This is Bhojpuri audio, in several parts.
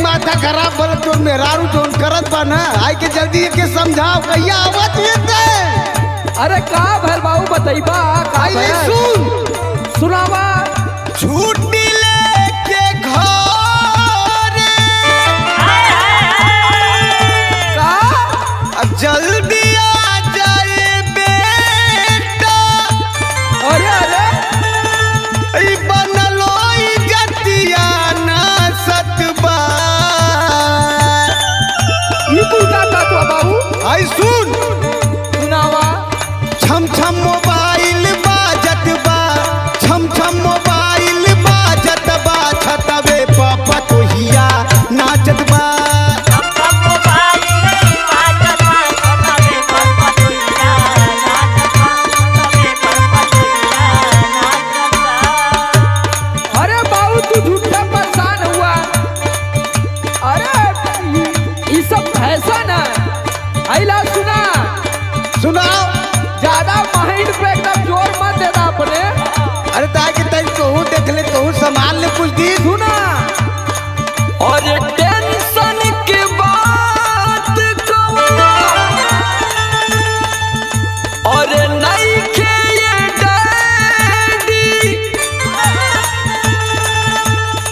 माथा खराब बोल तो मेहरारू जोन करत बा ना आई के जल्दी के समझाओ कहिया आवत हेते। अरे का भल बाबू बताइबा का आई सुन सुनावा। छुट्टी लेके घर का अब जल्दी आ जाए बेटा। अरे अरे ई बनलो इज्जतिया ना सतबा। ई तू का कहत बाबू आई सुन सुनावा। छम छम मोबाइल बाजत बा छम छम मोबाइल बाजत बा छतवे पापा तोहिया नाचत बा। अरे बाबू तू झूठा परेशान हुआ। अरे ये सब फैशन है। आइला सुना सुनाओ ज्यादा माइंड पे एकदम जोर मत देना अपने। अरे ताकि तई तोहू देख ले तोहू संभाल ले कुछ दी सुना और टेंशन की बात कवनो और नहीं के ये डैडी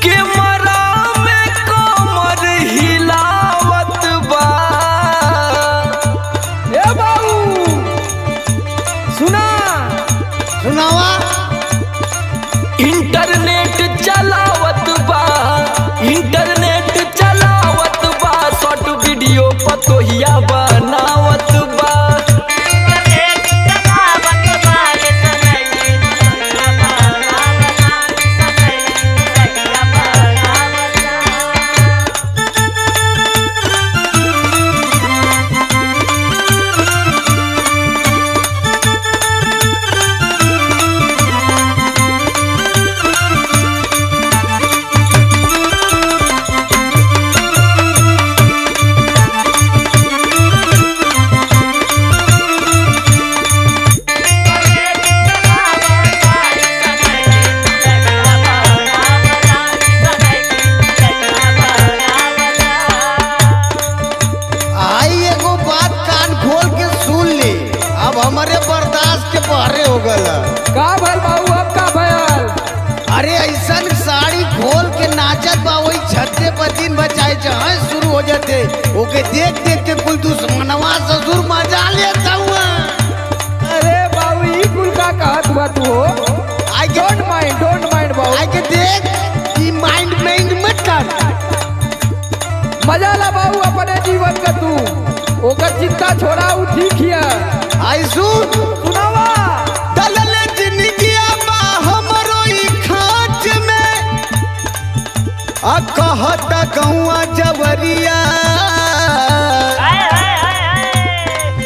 के मरा में कमर हिलावत बा। ए बाबू सुना सुनावा। इंटरनेट चलावत बा इंटरनेट चलावत बा शॉर्ट वीडियो पतोहिया बनावत बा। आई एगो बात कान खोल के सुन ली अब हमारे बर्दाश्त के बहरे हो गला। का भल बाबू अब का भयल। अरे ऐसा साड़ी खोल के नाचत बा वही छत्ते पर दिन बचाए जहाँ शुरू हो जाते ओके देख देख के कुल दुश्मनवा ससुर मजा लेता हुआ। अरे बाबू ई कुल का कहत हुआ तू हो। आई के डोंट माइंड बाबू। आई के देख कि माइंड मत कर। मजा ला बाबू अपने जीवन का तू ओकर चिंता छोड़ा उ ठीक हिया। आई सुन सुनावा। दलल जिंदगिया बा हमरो ई खांच में आ कहत गौआ जवरिया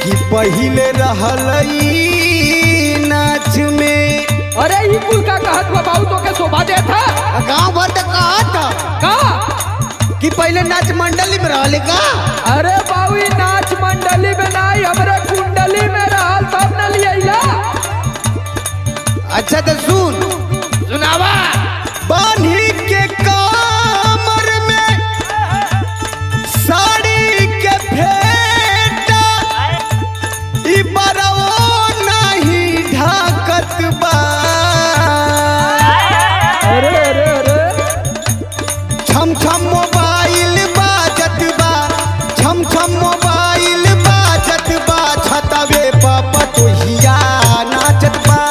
कि पहिले रहल ई नाच में। अरे ई कुल का कहत हुआ बाबू तो के शोभा देत है गांव भर तक कहत का। कि पहले नाच मंडली में रहले का। अरे बाबू ई नाच मंडली में नहीं हमरे कुंडली में रहल तब न लियला। अच्छा तो सुन सुनावा। बान्ही के कमर में साड़ी के फेटा ई बरवो नहीं ढाकत बा। अरे अरे अरे छम छम मोबाइल बाजत बा छम छम मोबाइल बाजत बा छतवे पापा तोहिया नाचत बा।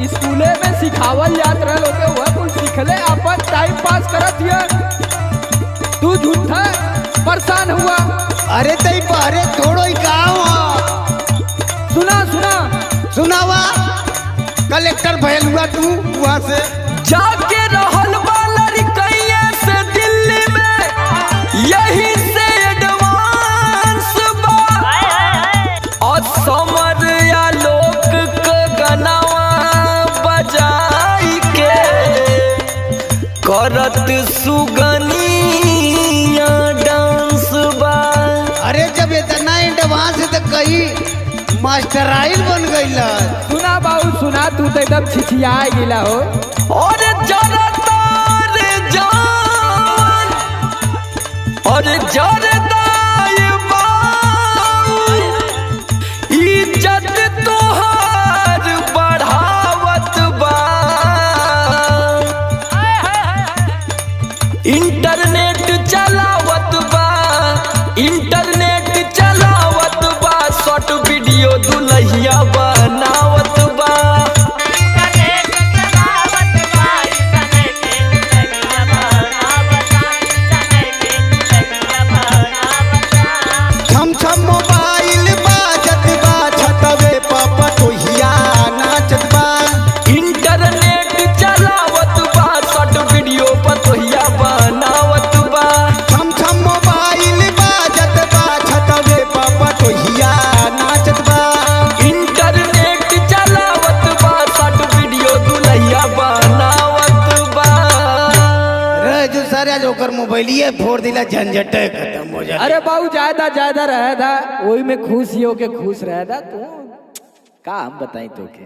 स्कूले में सिखावल जात रहल होके वह कुल सीखले अपन टाइम पास करत हिय। तू झूठा परेशान हुआ। अरे तई बाहरे थोड़ो ही गाँव सुना सुना सुनावा। कलेक्टर भयल हुआ तू वहाँ से जाके रहल वाला रिकैया से दिल्ली में, यही से एडवांस बा। और समर या लोक के गनावा बजाई के करत सुगनिया डांस बा। अरे जब इतना एडवांस है तो कहीं मास्टराइल बन गई। सुना बाबू सुना, तू तो एकदम छिछिया गिला हो। और जरदार जान और जरदार बाउल, इज्जत तोहार बढ़ावत बा। इंटरनेट चलावत बा, इंटरनेट चलावत बा। शॉर्ट वीडियो दुल्हिया बनावत बा। छम छम मोबाइल बाजत बा, छतवे पापा तोहिया नाचत बा। इंटरनेट चलावत बा, शॉर्ट वीडियो पतोहिया बनावत बा। छम छम मोबाइल बाजत बा, छतवे पापा तोहिया नाचत बा। इंटरनेट चलावत बा, शॉर्ट वीडियो दुल्हिया बनावत बा। रे जो सारे आज ओकर मोबाइलिए फोड़ दिला, झंझट खत्म हो जा। अरे बाबू ज्यादा ज्यादा रहे था वही में खुश ही होके खुश रहे था। तू का हम बताई तो के।